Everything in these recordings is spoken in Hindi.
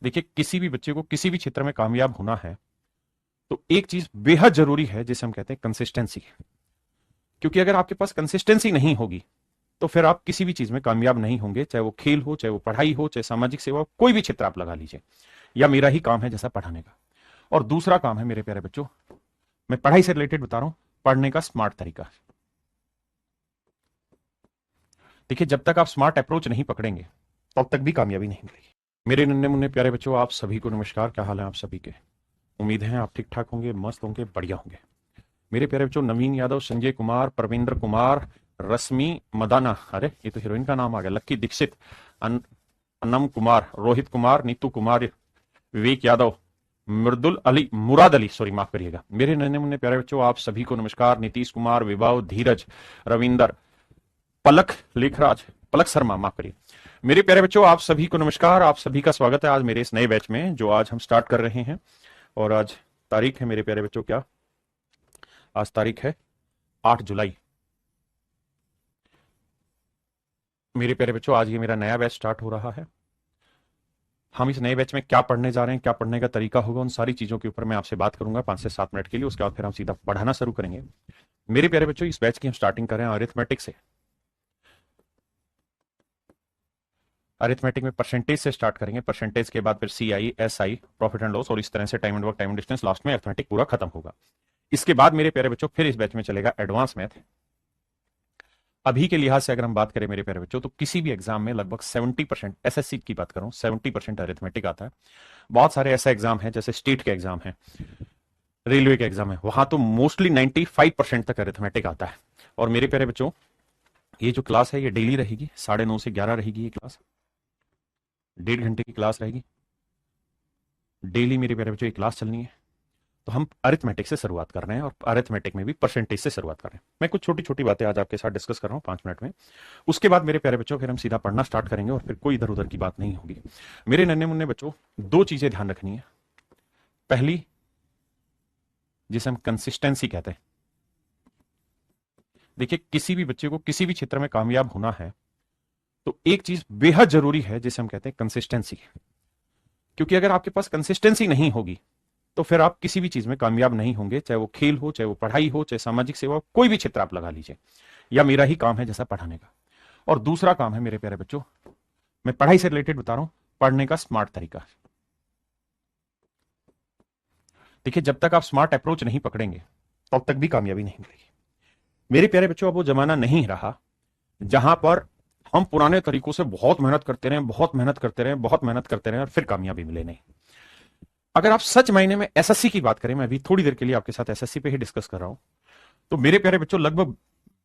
देखिए, किसी भी बच्चे को किसी भी क्षेत्र में कामयाब होना है तो एक चीज बेहद जरूरी है जिसे हम कहते हैं कंसिस्टेंसी। क्योंकि अगर आपके पास कंसिस्टेंसी नहीं होगी तो फिर आप किसी भी चीज में कामयाब नहीं होंगे, चाहे वो खेल हो, चाहे वो पढ़ाई हो, चाहे सामाजिक सेवा हो, कोई भी क्षेत्र आप लगा लीजिए। या मेरा ही काम है जैसा पढ़ाने का। और दूसरा काम है मेरे प्यारे बच्चों, मैं पढ़ाई से रिलेटेड बता रहा हूं, पढ़ने का स्मार्ट तरीका। देखिए, जब तक आप स्मार्ट अप्रोच नहीं पकड़ेंगे तब तक भी कामयाबी नहीं मिलेगी। मेरे नन्हे मुन्ने प्यारे बच्चों, आप सभी को नमस्कार। क्या हाल है आप सभी के? उम्मीद है आप ठीक ठाक होंगे, मस्त होंगे, बढ़िया होंगे। मेरे प्यारे बच्चों, नवीन यादव, संजय कुमार, परविंद्र कुमार, रश्मि मदाना, अरे ये तो हीरोइन का नाम आ गया, लक्की दीक्षित, अनम कुमार, रोहित कुमार, नीतू कुमार, विवेक यादव, मृदुल अली, मुराद अली, सॉरी माफ करिएगा। मेरे नन्हे मुन्ने प्यारे बच्चों, आप सभी को नमस्कार। नीतीश कुमार, विभाव, धीरज, रविंदर, पलक लेखराज, पलक शर्मा, माफ करिए। मेरे प्यारे बच्चों, आप सभी को नमस्कार। आप सभी का स्वागत है आज मेरे इस नए बैच में जो आज हम स्टार्ट कर रहे हैं। और आज तारीख है मेरे प्यारे बच्चों, क्या आज तारीख है 8 जुलाई। मेरे प्यारे बच्चों, आज ये मेरा नया बैच स्टार्ट हो रहा है। हम इस नए बैच में क्या पढ़ने जा रहे हैं, क्या पढ़ने का तरीका होगा, उन सारी चीजों के ऊपर मैं आपसे बात करूंगा 5 से 7 मिनट के लिए। उसके बाद फिर हम सीधा पढ़ाना शुरू करेंगे। मेरे प्यारे बच्चों, इस बैच की हम स्टार्टिंग करें अरिथमेटिक से। अरिथमेटिक में परसेंटेज से स्टार्ट करेंगे, परसेंटेज के बाद फिर CI, SI, profit and loss, और इस तरह से time and work, time and distance, last में अरिथमेटिक पूरा खत्म होगा। इसके बाद मेरे प्यारे बच्चों फिर इस बैच में चलेगा एडवांस मैथ। अभी के लिहाज से अगर हम बात करें मेरे प्यारे बच्चों, तो किसी भी एग्जाम में लगभग 70%, SSC की बात करूं, 70% अरिथमेटिक आता है। बहुत सारे ऐसे एग्जाम हैं जैसे स्टेट के एग्जाम है, रेलवे के एग्जाम है, वहां तो मोस्टली 95% तक अरिथमेटिक आता है। और मेरे प्यारे बच्चों, ये जो क्लास है ये डेली रहेगी, 9:30 से 11 रहेगी ये क्लास, 1.5 घंटे की क्लास रहेगी डेली। मेरे प्यारे बच्चों ये क्लास चलनी है। तो हम अरिथमेटिक से शुरुआत कर रहे हैं और अरिथमेटिक में भी परसेंटेज से शुरुआत कर रहे हैं। मैं कुछ छोटी छोटी बातें आज आपके साथ डिस्कस कर रहा हूं 5 मिनट में। उसके बाद मेरे प्यारे बच्चों फिर हम सीधा पढ़ना स्टार्ट करेंगे और फिर कोई इधर उधर की बात नहीं होगी। मेरे नन्हे मुन्ने बच्चों, 2 चीजें ध्यान रखनी है। पहली, जिसे हम कंसिस्टेंसी कहते हैं। देखिए, किसी भी बच्चे को किसी भी क्षेत्र में कामयाब होना है तो एक चीज बेहद जरूरी है जिसे हम कहते हैं कंसिस्टेंसी। क्योंकि अगर आपके पास कंसिस्टेंसी नहीं होगी तो फिर आप किसी भी चीज में कामयाब नहीं होंगे, चाहे वो खेल हो, चाहे वो पढ़ाई हो, चाहे सामाजिक सेवा हो, कोई भी क्षेत्र आप लगा लीजिए। या मेरा ही काम है जैसा पढ़ाने का। और दूसरा काम है मेरे प्यारे बच्चों, मैं पढ़ाई से रिलेटेड बता रहा हूं, पढ़ने का स्मार्ट तरीका। देखिए, जब तक आप स्मार्ट अप्रोच नहीं पकड़ेंगे तब तक भी कामयाबी नहीं मिलेगी। मेरे प्यारे बच्चों, अब वो जमाना नहीं रहा जहां पर हम पुराने तरीकों से बहुत मेहनत करते रहे, बहुत मेहनत करते रहे, बहुत मेहनत करते रहे और फिर कामयाबी मिले नहीं। अगर आप सच मायने में SSC की बात करें, मैं अभी थोड़ी देर के लिए आपके साथ SSC पे ही डिस्कस कर रहा हूं, तो मेरे प्यारे बच्चों लगभग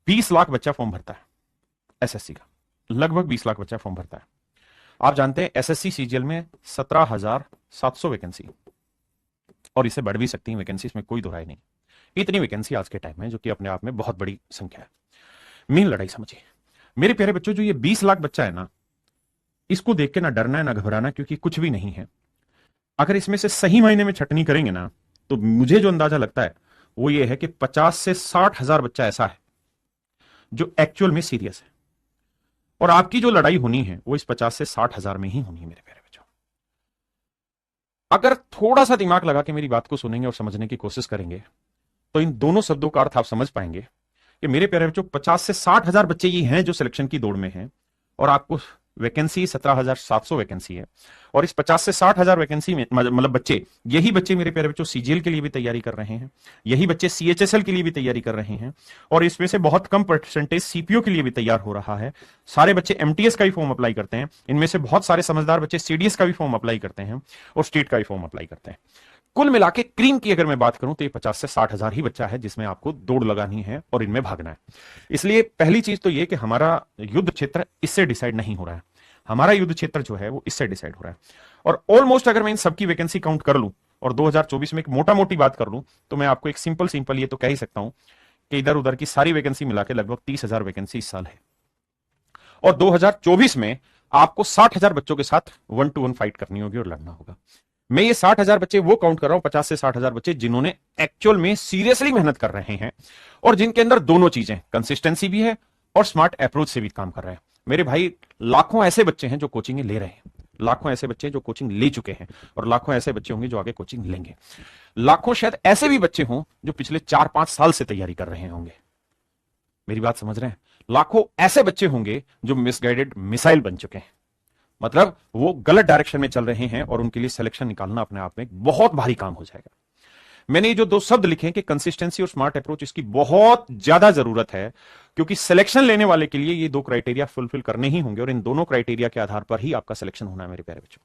20 लाख बच्चा फॉर्म भरता है SSC का। लगभग 20 लाख बच्चा फॉर्म भरता है। आप जानते हैं SSC CGL में 17,700 वैकेंसी, और इससे बढ़ भी सकती है वैकेंसी, इसमें कोई दो राय नहीं। इतनी वैकेंसी आज के टाइम में, जो कि अपने आप में बहुत बड़ी संख्या है। मेन लड़ाई समझिए मेरे प्यारे बच्चों, जो ये 20 लाख बच्चा है ना, इसको देख के ना डरना है ना घबराना, क्योंकि कुछ भी नहीं है। अगर इसमें से सही मायने में छटनी करेंगे ना, तो मुझे जो अंदाजा लगता है वो ये है कि 50 से 60 हजार बच्चा ऐसा है जो एक्चुअल में सीरियस है। और आपकी जो लड़ाई होनी है वो इस 50 से 60 हजार में ही होनी है मेरे प्यारे बच्चों। अगर थोड़ा सा दिमाग लगा के मेरी बात को सुनेंगे और समझने की कोशिश करेंगे तो इन दोनों शब्दों का अर्थ आप समझ पाएंगे कि मेरे प्यारे बच्चों 50 से 60 हजार बच्चे ये हैं जो सिलेक्शन की दौड़ में हैं, और आपको वैकेंसी 17,700 वैकेंसी है। और इस 50 से 60 हजार वैकेंसी में मतलब बच्चे, यही बच्चे मेरे प्यारे बच्चों CGL के लिए भी तैयारी कर रहे हैं, यही बच्चे CHSL के लिए भी तैयारी कर रहे हैं, और इसमें से बहुत कम परसेंटेज CPO के लिए भी तैयार हो रहा है। सारे बच्चे MTS का भी फॉर्म अप्लाई करते हैं, इनमें से बहुत सारे समझदार बच्चे CDS का भी फॉर्म अप्लाई करते हैं और स्टेट का भी फॉर्म अप्लाई करते हैं। कुल मिला के क्रीम की अगर मैं बात करूं तो ये 50 से 60 हजार ही बच्चा है जिसमें आपको दौड़ लगानी है और इनमें भागना है। इसलिए पहली चीज तो ये कि हमारा युद्ध क्षेत्र इससे डिसाइड नहीं हो रहा है, हमारा युद्ध क्षेत्र जो है वो इससे डिसाइड हो रहा है। और ऑलमोस्ट अगर मैं इन सबकी वैकेंसी काउंट कर लूं और 2024 में एक मोटा मोटी बात कर लूं, तो मैं आपको एक सिंपल ये तो कह ही सकता हूं कि इधर उधर की सारी वैकेंसी मिला के लगभग 30,000 वैकेंसी इस साल है। और 2024 में आपको 60,000 बच्चों के साथ 1-to-1 फाइट करनी होगी और लड़ना होगा। मैं ये 60,000 बच्चे वो काउंट कर रहा हूं, 50 से 60,000 बच्चे जिन्होंने एक्चुअल में सीरियसली मेहनत कर रहे हैं और जिनके अंदर दोनों चीजें, कंसिस्टेंसी भी है और स्मार्ट अप्रोच से भी काम कर रहे हैं। मेरे भाई, लाखों ऐसे बच्चे हैं जो कोचिंग ले रहे हैं, लाखों ऐसे बच्चे जो कोचिंग ले चुके हैं और लाखों ऐसे बच्चे होंगे जो आगे कोचिंग लेंगे। लाखों शायद ऐसे भी बच्चे हों जो पिछले 4-5 साल से तैयारी कर रहे होंगे। मेरी बात समझ रहे हैं? लाखों ऐसे बच्चे होंगे जो मिसगाइडेड मिसाइल बन चुके हैं, मतलब वो गलत डायरेक्शन में चल रहे हैं और उनके लिए सिलेक्शन निकालना अपने आप में एक बहुत भारी काम हो जाएगा। मैंने ये जो 2 शब्द लिखे हैं कि कंसिस्टेंसी और स्मार्ट अप्रोच, इसकी बहुत ज्यादा जरूरत है, क्योंकि सिलेक्शन लेने वाले के लिए ये 2 क्राइटेरिया फुलफिल करने ही होंगे और इन दोनों क्राइटेरिया के आधार पर ही आपका सिलेक्शन होना है मेरे प्यारे बच्चों।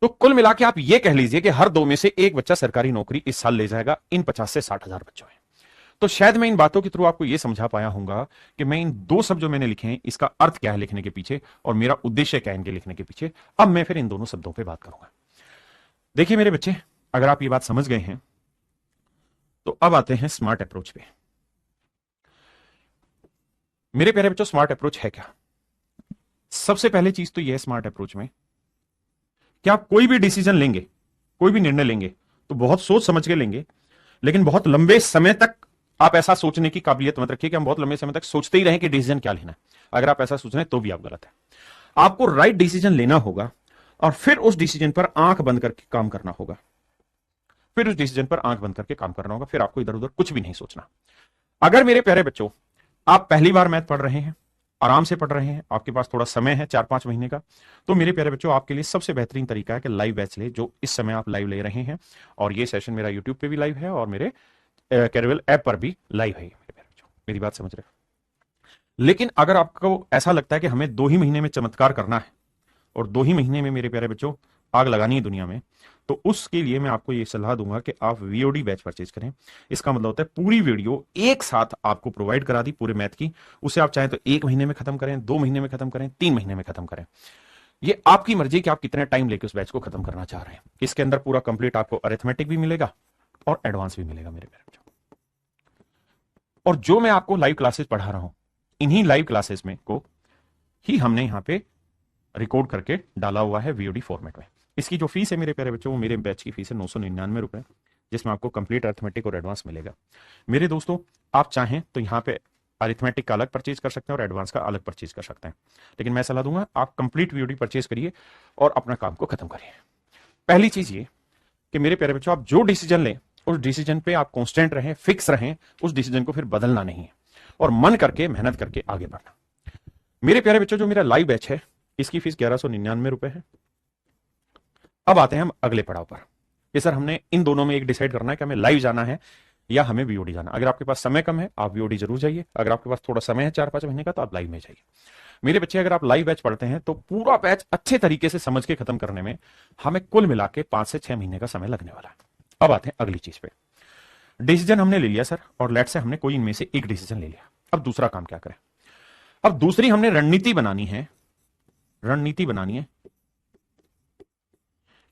तो कुल मिला के आप ये कह लीजिए कि हर 2 में से एक बच्चा सरकारी नौकरी इस साल ले जाएगा इन 50 से 60 हजार बच्चों में। तो शायद मैं इन बातों के थ्रू आपको यह समझा पाया हूंगा कि मैं इन 2 शब्द जो मैंने लिखे हैं इसका अर्थ क्या है लिखने के पीछे और मेरा उद्देश्य क्या है इनके लिखने के पीछे। अब मैं फिर इन दोनों शब्दों पे बात करूंगा। देखिए मेरे बच्चे, अगर आप ये बात समझ गए हैं तो अब आते हैं स्मार्ट अप्रोच पे। मेरे प्यारे बच्चों, स्मार्ट अप्रोच है क्या? सबसे पहले चीज तो यह है स्मार्ट अप्रोच में कि आप कोई भी डिसीजन लेंगे, कोई भी निर्णय लेंगे तो बहुत सोच समझ के लेंगे, लेकिन बहुत लंबे समय तक आप ऐसा सोचने की काबिलियत मत रखिए कि हम बहुत लंबे समय तक सोचते ही रहें कि डिसीजन क्या लेना है। अगर आप ऐसा सोच रहे हैं तो भी आप गलत है। आपको राइट डिसीजन लेना होगा और फिर उस डिसीजन पर आंख बंद करके काम करना होगा, फिर उस डिसीजन पर आंख बंद करके काम करना होगा, फिर आपको इधर उधर कुछ भी नहीं सोचना। अगर मेरे प्यारे बच्चों आप पहली बार मैथ पढ़ रहे हैं, आराम से पढ़ रहे हैं, आपके पास थोड़ा समय है 4-5 महीने का, तो मेरे प्यारे बच्चों आपके लिए सबसे बेहतरीन तरीका है कि लाइव बैच ले, जो इस समय आप लाइव ले रहे हैं। और ये सेशन मेरा यूट्यूब पे भी लाइव है और मेरे कैरियल ऐप पर भी लाइव है मेरे प्यारे बच्चों। मेरी बात समझ रहे हो? लेकिन अगर आपको ऐसा लगता है कि हमें 2 ही महीने में चमत्कार करना है और 2 ही महीने में मेरे प्यारे बच्चों आग लगानी है दुनिया में, तो उसके लिए मैं आपको यह सलाह दूंगा कि आप वीओडी बैच परचेज करें। इसका मतलब होता है पूरी वीडियो एक साथ आपको प्रोवाइड करा दी पूरे मैथ की। उसे आप चाहें तो 1 महीने में खत्म करें, 2 महीने में खत्म करें, 3 महीने में खत्म करें। ये आपकी मर्जी कि आप कितने टाइम लेके उस बैच को खत्म करना चाह रहे हैं। इसके अंदर पूरा कंप्लीट आपको अरिथमेटिक भी मिलेगा और एडवांस भी मिलेगा मेरे प्यारे बच्चों। और जो मैं आपको लाइव क्लासेस पढ़ा रहा हूं, इन्हीं लाइव क्लासेस में को ही हमने यहां पे रिकॉर्ड करके डाला हुआ है वीओडी फॉर्मेट में। इसकी जो फीस है मेरे प्यारे बच्चों, वो मेरे बैच की फीस है 999 रुपए, जिसमें आपको कंप्लीट अरिथमेटिक और एडवांस मिलेगा। मेरे दोस्तों, आप चाहें तो यहाँ पे अरिथमेटिक का अलग परचेज कर सकते हैं और एडवांस का अलग परचेज कर सकते हैं, लेकिन मैं सलाह दूंगा आप कंप्लीट वीओडी परचेज करिए और अपना काम को खत्म करिए। पहली चीज ये कि मेरे प्यारे बच्चों, आप जो डिसीजन लें उस डिसीजन पे आप कांस्टेंट रहें, फिक्स रहें, उस डिसीजन को फिर बदलना नहीं है और मन करके मेहनत करके आगे बढ़ना। मेरे प्यारे बच्चों, जो मेरा लाइव बैच है इसकी फीस 1199 रुपए है। अब आते हैं हम अगले पड़ाव पर कि सर हमने इन दोनों में एक डिसाइड करना है कि हमें लाइव जाना है या हमें वीओडी जाना। अगर आपके पास समय कम है आप वीओडी जरूर जाइए, अगर आपके पास थोड़ा समय है 4-5 महीने का तो आप लाइव में जाइए। मेरे बच्चे, अगर आप लाइव बैच पढ़ते हैं तो पूरा बैच अच्छे तरीके से समझ के खत्म करने में हमें कुल मिला के 5 से 6 महीने का समय लगने वाला है। अब आते हैं अगली चीज पे। डिसीजन हमने ले लिया सर, और लेट से हमने कोई इनमें से एक डिसीजन ले लिया। अब दूसरा काम क्या करें? अब दूसरी हमने रणनीति बनानी है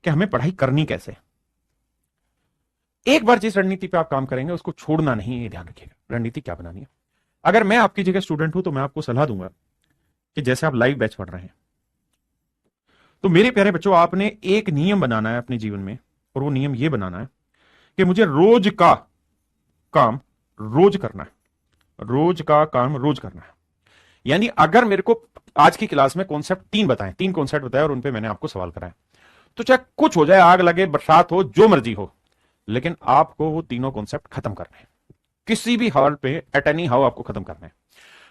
कि हमें पढ़ाई करनी कैसे। एक बार जिस रणनीति पे आप काम करेंगे उसको छोड़ना नहीं है, ये ध्यान रखिएगा। रणनीति क्या बनानी है? अगर मैं आपकी जगह स्टूडेंट हूं तो मैं आपको सलाह दूंगा कि जैसे आप लाइव बैच पढ़ रहे हैं तो मेरे प्यारे बच्चों आपने एक नियम बनाना है अपने जीवन में, और वो नियम ये बनाना है कि मुझे रोज का काम रोज करना है, रोज का काम रोज करना है। यानी अगर मेरे को आज की क्लास में कॉन्सेप्ट 3 कॉन्सेप्ट बताए और उन पे मैंने आपको सवाल कराए, तो चाहे कुछ हो जाए, आग लगे, बरसात हो, जो मर्जी हो, लेकिन आपको वो तीनों कॉन्सेप्ट खत्म करने हैं। किसी भी हाल पे, एट एनी हाउ, आपको खत्म करना है।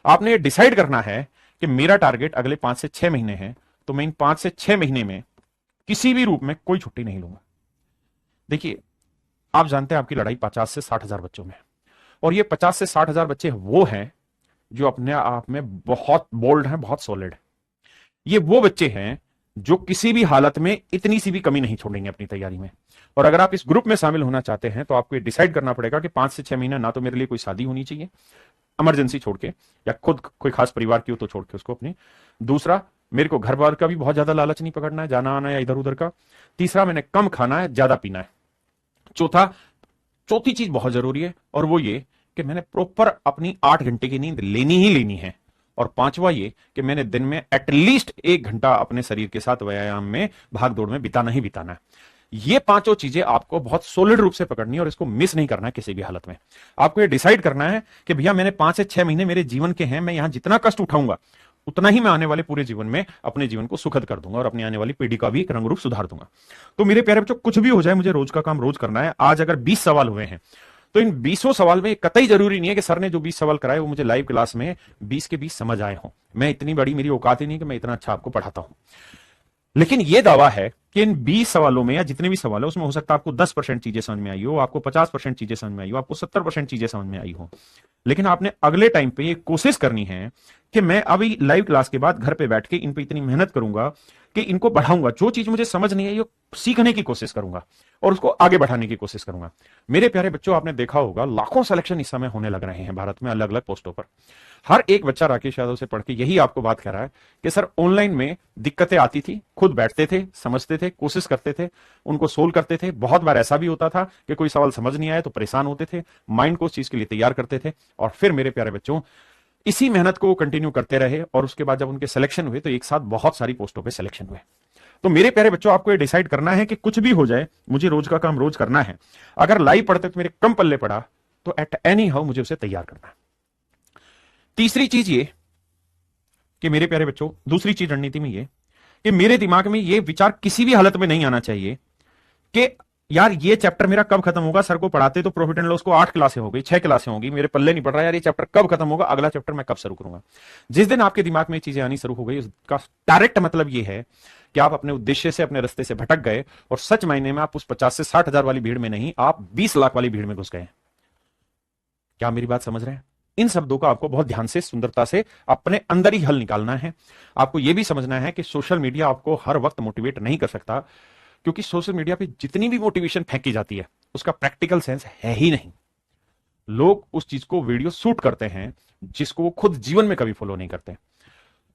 आपने ये डिसाइड करना है कि मेरा टारगेट अगले 5 से 6 महीने है, तो मैं इन 5 से 6 महीने में किसी भी रूप में कोई छुट्टी नहीं लूंगा। देखिए, आप जानते हैं आपकी लड़ाई 50 से 60 हजार बच्चों में है, और ये 50 से 60 हजार बच्चे वो हैं जो अपने आप में बहुत बोल्ड हैं, बहुत सॉलिड है। ये वो बच्चे हैं जो किसी भी हालत में इतनी सी भी कमी नहीं छोड़ेंगे अपनी तैयारी में। और अगर आप इस ग्रुप में शामिल होना चाहते हैं तो आपको ये डिसाइड करना पड़ेगा कि 5 से 6 महीना ना तो मेरे लिए कोई शादी होनी चाहिए इमरजेंसी छोड़ के, या खुद कोई खास परिवार की हो तो छोड़ के उसको अपनी। दूसरा, मेरे को घर बार का भी बहुत ज्यादा लालच नहीं पकड़ना है, जाना आना या इधर उधर का। तीसरा, मैंने कम खाना है, ज्यादा पीना है। चौथी चीज बहुत जरूरी है, और वो ये कि मैंने प्रॉपर अपनी 8 घंटे की नींद लेनी ही लेनी है। और पांचवा ये कि मैंने दिन में एटलीस्ट 1 घंटा अपने शरीर के साथ व्यायाम में, भाग दौड़ में बिताना ही बिताना है। ये 5 चीजें आपको बहुत सॉलिड रूप से पकड़नी है और इसको मिस नहीं करना है किसी भी हालत में। आपको ये डिसाइड करना है कि भैया मैंने 5 से 6 महीने मेरे जीवन के हैं, मैं यहां जितना कष्ट उठाऊंगा उतना ही मैं आने वाले पूरे जीवन में अपने जीवन को सुखद कर दूंगा और अपनी आने वाली पीढ़ी का भी एक रंग रूप सुधार दूंगा। तो मेरे प्यारे बच्चों, कुछ भी हो जाए, मुझे रोज का काम रोज करना है। आज अगर 20 सवाल हुए हैं तो इन 20 सवाल में कतई जरूरी नहीं है कि सर ने जो 20 सवाल कराए वो मुझे लाइव क्लास में 20 के 20 समझ आए हों। मैं इतनी बड़ी मेरी औकात ही नहीं कि मैं इतना अच्छा आपको पढ़ाता हूं। लेकिन यह दावा है कि इन 20 सवालों में या जितने भी सवाल है उसमें हो सकता है आपको 10% चीजें समझ में आई हो, आपको 50% चीजें समझ में आई हो, आपको 70% चीजें समझ में आई हो। लेकिन आपने अगले टाइम पे ये कोशिश करनी है कि मैं अभी लाइव क्लास के बाद घर पे बैठ के इन पे इतनी मेहनत करूंगा कि इनको बढ़ाऊंगा। जो चीज मुझे समझ नहीं आई वो सीखने की कोशिश करूंगा और उसको आगे बढ़ाने की कोशिश करूंगा। मेरे प्यारे बच्चों, आपने देखा होगा लाखों सिलेक्शन इस समय होने लग रहे हैं भारत में अलग अलग पोस्टों पर। हर एक बच्चा राकेश यादव से पढ़ के यही आपको बात कह रहा है कि सर ऑनलाइन में दिक्कतें आती थी, खुद बैठते थे, समझते थे, कोशिश करते थे, उनको सोल्व करते थे। बहुत बार ऐसा भी होता था कि कोई सवाल समझ नहीं आया तो परेशान होते थे, माइंड को उस चीज के लिए तैयार करते थे और फिर मेरे प्यारे बच्चों इसी मेहनत को कंटिन्यू करते रहे और उसके बाद जब उनके सिलेक्शन हुए तो एक साथ बहुत सारी पोस्टों पे सिलेक्शन हुए। तो मेरे प्यारे बच्चों, आपको ये डिसाइड करना है कि कुछ भी हो जाए मुझे रोज का काम रोज करना है। अगर लाइव पढ़ते तो मेरे कम पल्ले पड़ा तो एट एनी हाउ मुझे उसे तैयार करना है। तीसरी चीज ये कि मेरे प्यारे बच्चों, दूसरी चीज रणनीति में ये कि मेरे दिमाग में ये विचार किसी भी हालत में नहीं आना चाहिए कि यार ये चैप्टर मेरा कब खत्म होगा। सर को पढ़ाते तो प्रॉफिट एंड लॉस को 8 क्लासें हो गई, 6 क्लासें होगी, मेरे पल्ले नहीं पड़ रहा यार ये चैप्टर कब खत्म होगा, अगला चैप्टर मैं कब शुरू करूंगा। जिस दिन आपके दिमाग में चीजें आनी शुरू हो गई उसका डायरेक्ट मतलब ये है कि आप अपने उद्देश्य से, अपने रास्ते से भटक गए और सच मायने में आप उस 50 से 60 हजार वाली भीड़ में नहीं, आप 20 लाख वाली भीड़ में घुस गए। क्या मेरी बात समझ रहे हैं? इन शब्दों का आपको बहुत ध्यान से, सुंदरता से अपने अंदर ही हल निकालना है। आपको यह भी समझना है कि सोशल मीडिया आपको हर वक्त मोटिवेट नहीं कर सकता, क्योंकि सोशल मीडिया पे जितनी भी मोटिवेशन फेंकी जाती है उसका प्रैक्टिकल सेंस है ही नहीं। लोग उस चीज को वीडियो शूट करते हैं जिसको वो खुद जीवन में कभी फॉलो नहीं करते।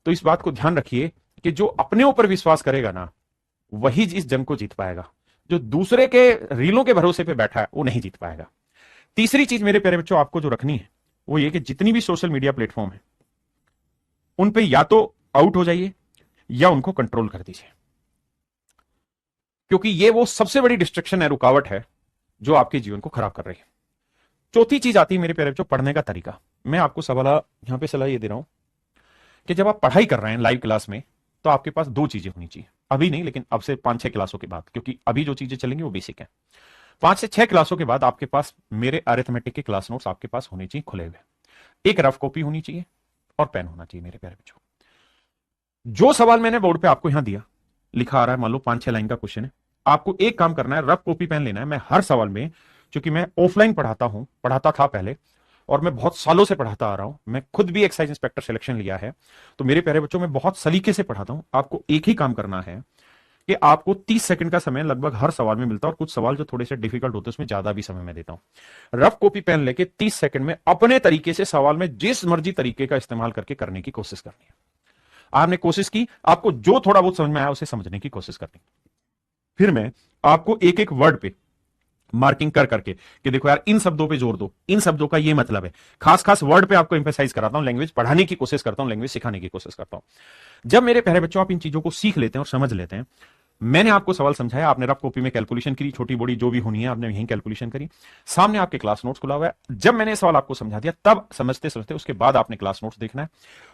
तो इस बात को ध्यान रखिए कि जो अपने ऊपर विश्वास करेगा ना वही इस जंग को जीत पाएगा। जो दूसरे के रीलों के भरोसे पे बैठा है वो नहीं जीत पाएगा। तीसरी चीज मेरे प्यारे बच्चों आपको जो रखनी है वो ये कि जितनी भी सोशल मीडिया प्लेटफॉर्म है उन पे या तो आउट हो जाइए या उनको कंट्रोल कर दीजिए, क्योंकि ये वो सबसे बड़ी डिस्ट्रक्शन है, रुकावट है जो आपके जीवन को खराब कर रही है। चौथी चीज आती है मेरे प्यारे बच्चों पढ़ने का तरीका। मैं आपको यहां पे सलाह ये दे रहा हूं कि जब आप पढ़ाई कर रहे हैं लाइव क्लास में तो आपके पास 2 चीजें होनी चाहिए। अभी नहीं, लेकिन अब से 5-6 क्लासों के बाद, क्योंकि अभी जो चीजें चलेंगी वो बेसिक है। 5 से 6 क्लासों के बाद आपके पास मेरे अरिथमेटिक के क्लास नोट्स आपके पास होने चाहिए खुले हुए। एक रफ कॉपी होनी चाहिए और पेन होना चाहिए मेरे प्यारे बच्चों। जो सवाल मैंने बोर्ड पे आपको यहां दिया, लिखा आ रहा है, मान लो 5-6 लाइन का क्वेश्चन है, आपको एक काम करना है, रफ कॉपी पेन लेना है। मैं हर सवाल में, क्योंकि मैं ऑफलाइन पढ़ाता था पहले और मैं बहुत सालों से पढ़ाता आ रहा हूं, मैं खुद भी एक्साइज इंस्पेक्टर सिलेक्शन लिया है, तो मेरे प्यारे बच्चों मैं बहुत सलीके से पढ़ाता हूं। आपको एक ही काम करना है कि आपको 30 सेकंड का समय लगभग हर सवाल में मिलता है और कुछ सवाल जो थोड़े से डिफिकल्ट होते हैं उसमें ज्यादा भी समय मैं देता हूं। रफ कॉपी पेन लेके 30 सेकंड में अपने तरीके से सवाल में जिस मर्जी तरीके का इस्तेमाल करके करने की कोशिश करनी है। आपने कोशिश की, आपको जो थोड़ा बहुत समझ में आया उसे समझने की कोशिश करनी। फिर मैं आपको एक एक वर्ड पे मार्किंग कर करके कि देखो यार इन शब्दों पे जोर दो, इन शब्दों का ये मतलब है, खास खास वर्ड पे आपको एम्फेसाइज कराता हूं, लैंग्वेज पढ़ाने की कोशिश करता हूं, लैंग्वेज सिखाने की कोशिश करता हूं। जब मेरे प्यारे बच्चों आप इन चीजों को सीख लेते हैं और समझ लेते हैं, मैंने आपको सवाल समझाया, आपने रफ कॉपी में कैलकुलेशन करी, छोटी बड़ी जो भी होनी है आपने यहीं कैलकुलेशन करी, सामने आपके क्लास नोट्स खुला हुआ है। जब मैंने सवाल आपको समझा दिया तब समझते समझते उसके बाद आपने क्लास नोट्स देखना है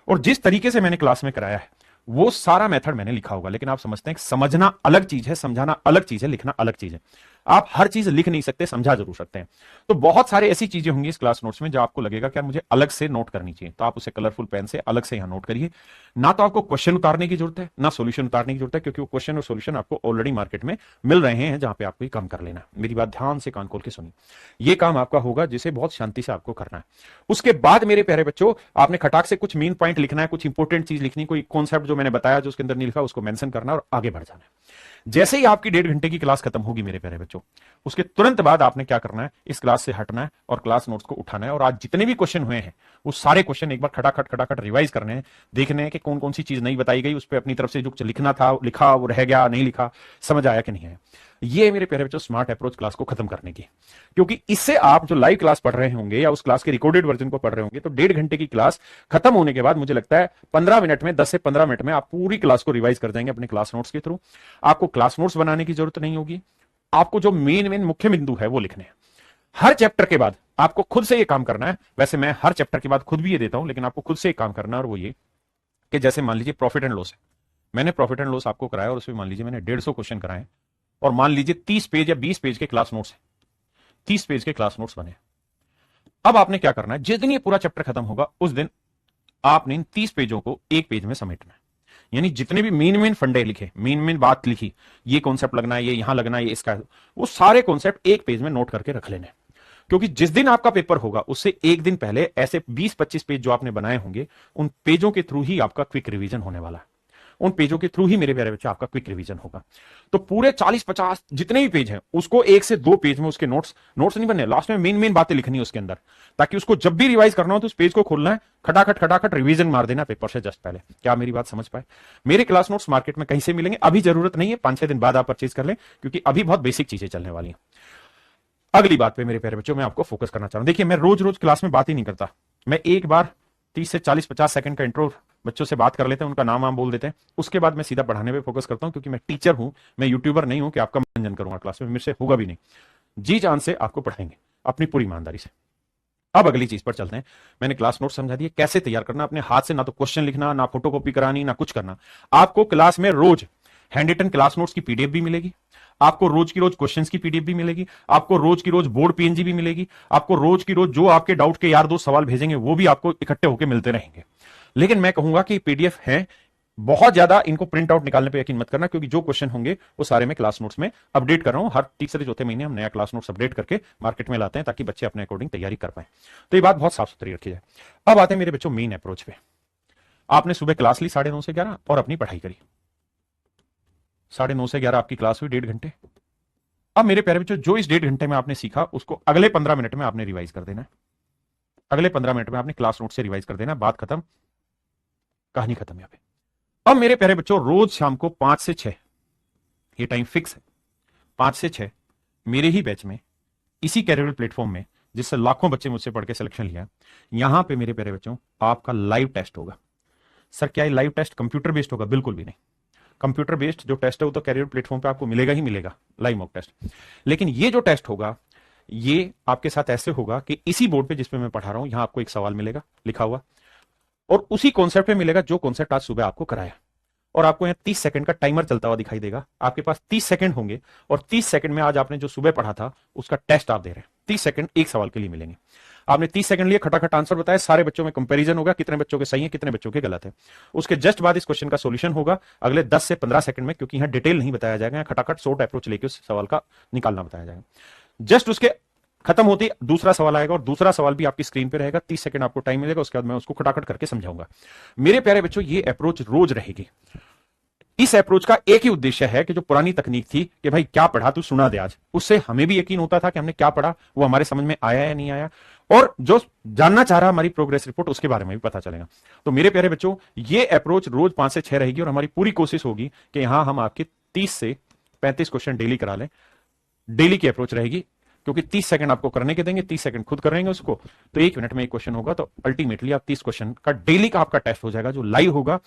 और जिस तरीके से मैंने क्लास में कराया है वो सारा मेथड मैंने लिखा होगा। लेकिन आप समझते हैं समझना अलग चीज है, समझाना अलग चीज है, लिखना अलग चीज है। आप हर चीज लिख नहीं सकते, समझा जरूर सकते हैं। तो बहुत सारे ऐसी चीजें होंगी इस क्लास नोट्स में जो आपको लगेगा कि यार मुझे अलग से नोट करनी चाहिए, तो आप उसे कलरफुल पेन से अलग से यहां नोट करिए। ना तो आपको क्वेश्चन उतारने की जरूरत है ना सोल्यूशन उतारने की जरूरत है, क्योंकि वो क्वेश्चन और सोल्यूशन आपको ऑलरेडी मार्केट में मिल रहे हैं जहां पे आपको ये काम कर लेना है। मेरी बात ध्यान से कान खोल के सुनिए, ये काम आपका होगा जिसे बहुत शांति से आपको करना है। उसके बाद मेरे प्यारे बच्चों आपने खटाक से कुछ मेन पॉइंट लिखना है, कुछ इंपॉर्टेंट चीज लिखनी, कोई कॉन्सेप्ट जो मैंने बताया जो उसके अंदर नहीं लिखा उसको मेंशन करना और आगे बढ़ जाना है। जैसे ही आपकी 1.5 घंटे की क्लास खत्म होगी मेरे प्यारे बच्चों, उसके तुरंत बाद आपने क्या करना है, इस क्लास से हटना है और क्लास नोट्स को उठाना है और आज जितने भी क्वेश्चन हुए हैं वो सारे क्वेश्चन एक बार खटाखट रिवाइज करने हैं, देखने हैं कि कौन कौन सी चीज नहीं बताई गई, उस पर अपनी तरफ से जो लिखना था लिखा, वो रह गया नहीं लिखा, समझ आया कि नहीं आया। ये मेरे प्यारे बच्चों स्मार्ट अप्रोच क्लास को खत्म करने की, क्योंकि इससे आप जो लाइव क्लास पढ़ रहे होंगे या उस क्लास के रिकॉर्डेड वर्जन को पढ़ रहे होंगे तो 1.5 घंटे की क्लास खत्म होने के बाद मुझे लगता है 15 मिनट में, 10 से 15 मिनट में आप पूरी क्लास को रिवाइज कर जाएंगे अपने क्लास नोट्स के थ्रू। आपको क्लास नोट्स बनाने की जरूरत नहीं होगी, आपको जो मेन मुख्य बिंदु है वो लिखने हैं। हर चैप्टर के बाद आपको खुद से ये काम करना है। वैसे मैं हर चैप्टर के बाद खुद भी ये देता हूं, लेकिन आपको खुद से एक काम करना है और वो ये कि जैसे मान लीजिए प्रॉफिट एंड लॉस है, मैंने प्रॉफिट एंड लॉस आपको कराया और उसमें मान लीजिए मैंने 150 क्वेश्चन कराए और मान लीजिए 30 पेज या 20 पेज के क्लास नोट्स है, 30 पेज के क्लास नोट्स बने। अब आपने क्या करना है, जिस दिन ये पूरा चैप्टर खत्म होगा उस दिन आपने इन 30 पेजों को एक पेज में समेटना है। यानी जितने भी मेन मेन फंडे लिखे, मेन मेन बात लिखी, ये कॉन्सेप्ट लगना है, ये यहां लगना है, ये इसका, वो सारे कॉन्सेप्ट एक पेज में नोट करके रख लेने। क्योंकि जिस दिन आपका पेपर होगा उससे एक दिन पहले ऐसे 20-25 पेज जो आपने बनाए होंगे, उन पेजों के थ्रू ही आपका क्विक रिवीजन होने वाला है। उन पेजों के थ्रू ही मेरे प्यारे बच्चे आपका क्विक रिवीजन होगा। तो पूरे 40-50 जितने भी पेज हैं उसको 1 से 2 पेज में उसके नोट्स नहीं बनने, लास्ट में मेन मेन बातें लिखनी है उसके अंदर, ताकि उसको जब भी रिवाइज करना हो तो उस पेज को खोलना है, खटाखट रिवीजन मार देना पेपर से जस्ट पहले। क्या मेरी बात समझ पाए? मेरे क्लास नोट्स मार्केट में कहीं से मिलेंगे, अभी जरूरत नहीं है, 5-6 दिन बाद आप परचेज कर लें, क्योंकि अभी बहुत बेसिक चीजें चलने वाली हैं। अगली बात पे मेरे प्यारे बच्चों मैं आपको फोकस करना चाह रहा हूं। देखिए, मैं रोज रोज क्लास में बात ही नहीं करता, मैं एक बार 30 से 40-50 सेकंड का इंट्रो बच्चों से बात कर लेते हैं, उनका नाम बोल देते हैं, उसके बाद मैं सीधा पढ़ाने पे फोकस करता हूं, क्योंकि मैं टीचर हूं, मैं यूट्यूबर नहीं हूं कि आपका मनोरंजन करूंगा क्लास में, मेरे से होगा भी नहीं। जी जान से आपको पढ़ाएंगे अपनी पूरी ईमानदारी से। अब अगली चीज पर चलते हैं। मैंने क्लास नोट समझा दिए कैसे तैयार करना, अपने हाथ से ना तो क्वेश्चन लिखना, ना फोटोकॉपी करानी, ना कुछ करना। आपको क्लास में रोज हैंड रिटन क्लास नोट्स की पीडीएफ भी मिलेगी, आपको रोज की रोज क्वेश्चंस की पीडीएफ भी मिलेगी, आपको रोज की रोज बोर्ड पीएनजी भी मिलेगी, आपको रोज की रोज जो आपके डाउट के यार दोस्त सवाल भेजेंगे वो भी आपको इकट्ठे होकर मिलते रहेंगे। लेकिन मैं कहूंगा कि पीडीएफ है बहुत ज्यादा, इनको प्रिंट आउट निकालने पे यकीन मत करना, क्योंकि जो क्वेश्चन होंगे वो सारे मैं क्लास नोट्स में अपडेट कर रहा हूं। हर तीसरे चौथे महीने हम नया क्लास नोट्स अपडेट करके मार्केट में लाते हैं, ताकि बच्चे अपने अकॉर्डिंग तैयारी कर पाए। तो ये बात बहुत साफ सुथरी रखी जाए। अब आते हैं मेरे बच्चों मेन अप्रोच पे। आपने सुबह क्लास ली 9:30 से 11 और अपनी पढ़ाई करी, 9:30 से 11 आपकी क्लास हुई, 1.5 घंटे। अब मेरे प्यारे बच्चों, जो इस 1.5 घंटे में आपने सीखा उसको अगले 15 मिनट में आपने रिवाइज कर देना है। अगले 15 मिनट में आपने क्लास नोट से रिवाइज कर देना, बात खत्म, कहानी खत्म यहां पे। अब मेरे प्यारे बच्चों, रोज शाम को 5 से 6, ये टाइम फिक्स है, 5 से 6 मेरे ही बैच में, इसी कैरियर प्लेटफॉर्म में, जिससे लाखों बच्चे मुझसे पढ़ के सिलेक्शन लिया, यहां पे मेरे प्यारे बच्चों आपका लाइव टेस्ट होगा। सर क्या ये लाइव टेस्ट कंप्यूटर बेस्ड होगा? बिल्कुल भी नहीं। कंप्यूटर बेस्ड जो टेस्ट है वो तो कैरियर प्लेटफॉर्म पे आपको मिलेगा ही मिलेगा, लाइव मॉक टेस्ट। लेकिन ये जो टेस्ट होगा ये आपके साथ ऐसे होगा कि इसी बोर्ड पे जिसपे मैं पढ़ा रहा हूं, यहां आपको एक सवाल मिलेगा लिखा हुआ, और उसी कॉन्सेप्ट पे मिलेगा जो कॉन्सेप्ट आज सुबह आपको कराया, और आपको यहाँ 30 सेकंड का टाइमर चलता हुआ दिखाई देगा। आपके पास 30 सेकंड होंगे और 30 सेकंड में आज आपने जो सुबह पढ़ा था उसका टेस्ट आप दे रहे हैं। 30 सेकंड एक सवाल के लिए मिलेंगे। आपने 30 सेकंड लिए, खटाखट आंसर बताया, सारे बच्चों में कंपैरिजन होगा, कितने बच्चों के सही है कितने बच्चों के गलत है। उसके जस्ट बाद इस क्वेश्चन का सॉल्यूशन होगा अगले 10 से 15 सेकंड में, क्योंकि यहां डिटेल नहीं बताया जाएगा, खटाखट शॉर्ट अप्रोच लेके उस सवाल का निकालना बताया जाएगा। जस्ट उसके खत्म होती दूसरा सवाल आएगा, और दूसरा सवाल भी आपकी स्क्रीन पे रहेगा, 30 सेकंड आपको टाइम मिलेगा, उसके बाद मैं उसको खटाखट करके समझाऊंगा। मेरे प्यारे बच्चों, ये अप्रोच रोज रहेगी। इस अप्रोच का एक ही उद्देश्य है कि जो पुरानी तकनीक थी कि भाई क्या पढ़ा तू सुना दे आज, उससे हमें भी यकीन होता था कि हमने क्या पढ़ा वो हमारे समझ में आया या नहीं आया, और जो जानना चाह रहा हमारी प्रोग्रेस रिपोर्ट उसके बारे में भी पता चलेगा। तो मेरे प्यारे बच्चों, ये अप्रोच रोज 5 से 6 रहेगी, और हमारी पूरी कोशिश होगी कि यहां हम आपके 30 से 35 क्वेश्चन डेली करा लें। डेली की अप्रोच रहेगी, क्योंकि 30 सेकंड आपको करने के देंगे, 30 सेकंड खुद करेंगे उसको, तो 1 मिनट में एक क्वेश्चन होगा, तो अल्टीमेटली आप 30 क्वेश्चन का डेली का आपका टेस्ट हो जाएगा, जो लाइव होगा,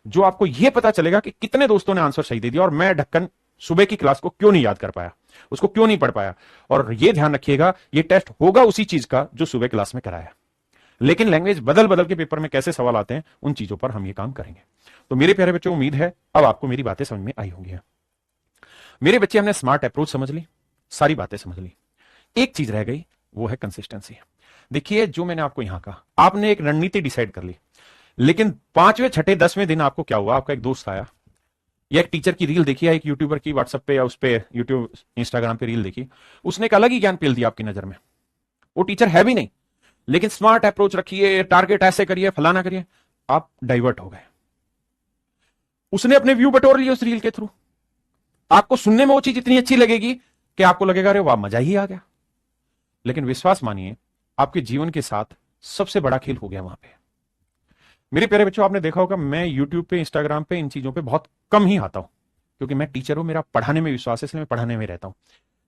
जो आपको यह पता चलेगा कि कितने दोस्तों ने आंसर सही दे दिया, और मैं ढक्कन सुबह की क्लास को क्यों नहीं याद कर पाया, उसको क्यों नहीं पढ़ पाया। और यह ध्यान रखिएगा, यह टेस्ट होगा उसी चीज का जो सुबह क्लास में कराया, लेकिन लैंग्वेज बदल बदल के पेपर में कैसे सवाल आते हैं उन चीजों पर हम ये काम करेंगे। तो मेरे प्यारे बच्चों, उम्मीद है अब आपको मेरी बातें समझ में आई होंगी। मेरे बच्चे, हमने स्मार्ट अप्रोच समझ ली, सारी बातें समझ ली, एक चीज रह गई, वो है कंसिस्टेंसी। देखिए, जो मैंने आपको यहां कहा, आपने एक रणनीति डिसाइड कर ली, लेकिन 5वें 6ठे 10वें दिन आपको क्या हुआ, आपका एक दोस्त आया, या एक टीचर की रील देखी, या एक यूट्यूबर की व्हाट्सएप पे या उस पे यूट्यूब इंस्टाग्राम पे रील देखी, उसने एक अलग ही ज्ञान पेल दिया आपकी नजर में। वो टीचर है भी नहीं, लेकिन स्मार्ट अप्रोच रखिए, टारगेट ऐसे करिए, फलाना करिए, आप डाइवर्ट हो गए। उसने अपने व्यू बटोर लिए उस रील के थ्रू। आपको सुनने में वो चीज इतनी अच्छी लगेगी कि आपको लगेगा अरे वाह मजा ही आ गया, लेकिन विश्वास मानिए आपके जीवन के साथ सबसे बड़ा खेल हो गया वहां पे। मेरे प्यारे बच्चों, आपने देखा होगा मैं यूट्यूब पे, इंस्टाग्राम पे, इन चीजों पे बहुत कम ही आता हूं, क्योंकि मैं टीचर हूं, मेरा पढ़ाने में विश्वास है, इसलिए मैं पढ़ाने में रहता हूं।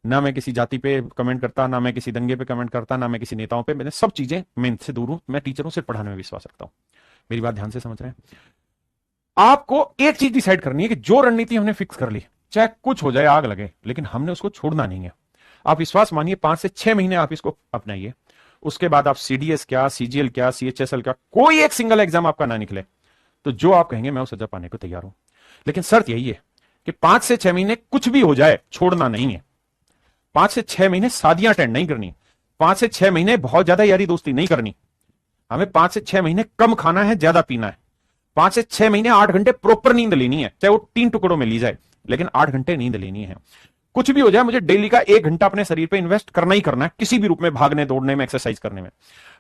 ना मैं किसी जाति पे कमेंट करता, ना मैं किसी दंगे पे कमेंट करता, ना मैं किसी नेताओं पे, मैंने सब चीजें, मैं इनसे दूर हूं। मैं टीचर हूं, सिर्फ पढ़ाने में विश्वास रखता हूं। मेरी बात ध्यान से समझ रहे हैं? आपको एक चीज डिसाइड करनी है कि जो रणनीति हमने फिक्स कर ली, चाहे कुछ हो जाए, आग लगे, लेकिन हमने उसको छोड़ना नहीं है। आप विश्वास मानिए 5 से 6 महीने आप इसको अपनाइए, उसके बाद आप सीडीएस क्या, सीजीएल क्या, सीएचएसएल क्या, कोई एक सिंगल एग्जाम आपका ना निकले, तो जो आप कहेंगे मैं उस सजा पाने को तैयार हूं। लेकिन शर्त यही है कि 5 से 6 महीने कुछ भी हो जाए छोड़ना नहीं है। 5 से 6 महीने शादियां अटेंड नहीं करनी। 5 से 6 महीने बहुत ज्यादा यारी दोस्ती नहीं करनी। हमें 5 से 6 महीने कम खाना है, ज्यादा पीना है। 5 से 6 महीने 8 घंटे प्रॉपर नींद लेनी है, चाहे वो 3 टुकड़ों में ली जाए, लेकिन 8 घंटे नींद लेनी है। कुछ भी हो जाए, मुझे डेली का 1 घंटा अपने शरीर पे इन्वेस्ट करना ही करना है, किसी भी रूप में, भागने दौड़ने में, एक्सरसाइज करने में।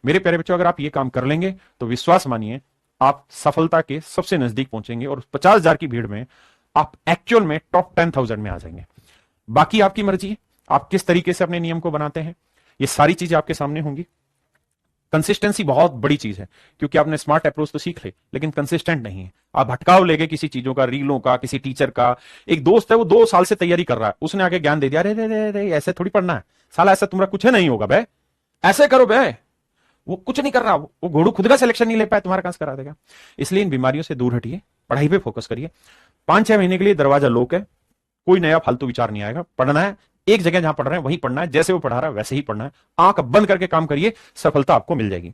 मेरे प्यारे बच्चों, अगर आप ये काम कर लेंगे तो विश्वास मानिए आप सफलता के सबसे नजदीक पहुंचेंगे और 50,000 की भीड़ में आप एक्चुअल में टॉप 10,000 में आ जाएंगे। बाकी आपकी मर्जी है, आप किस तरीके से अपने नियम को बनाते हैं, ये सारी चीजें आपके सामने होंगी। कंसिस्टेंसी बहुत बड़ी चीज है, क्योंकि आपने स्मार्ट अप्रोच तो सीख ले, लेकिन कंसिस्टेंट नहीं है। आप भटकाव लेके किसी चीजों का, रीलों का, किसी टीचर का। एक दोस्त है, वो 2 साल से तैयारी कर रहा है, उसने आके ज्ञान दे दिया, अरे रे रे रे ऐसे थोड़ी पढ़ना है साला, ऐसा तुम्हारा कुछ नहीं होगा बे, ऐसे करो बे। वो कुछ नहीं कर रहा, वो घोड़ू खुद का सिलेक्शन नहीं ले पाया, तुम्हारा कहां से करा देगा। इसलिए इन बीमारियों से दूर हटिए, पढ़ाई पे फोकस करिए। 5-6 महीने के लिए दरवाजा लॉक है, कोई नया फालतू विचार नहीं आएगा। पढ़ना है, एक जगह जहां पढ़ रहे हैं वहीं पढ़ना है, जैसे वो पढ़ा रहा है वैसे ही पढ़ना है। आंख बंद करके काम करिए, सफलता आपको मिल जाएगी।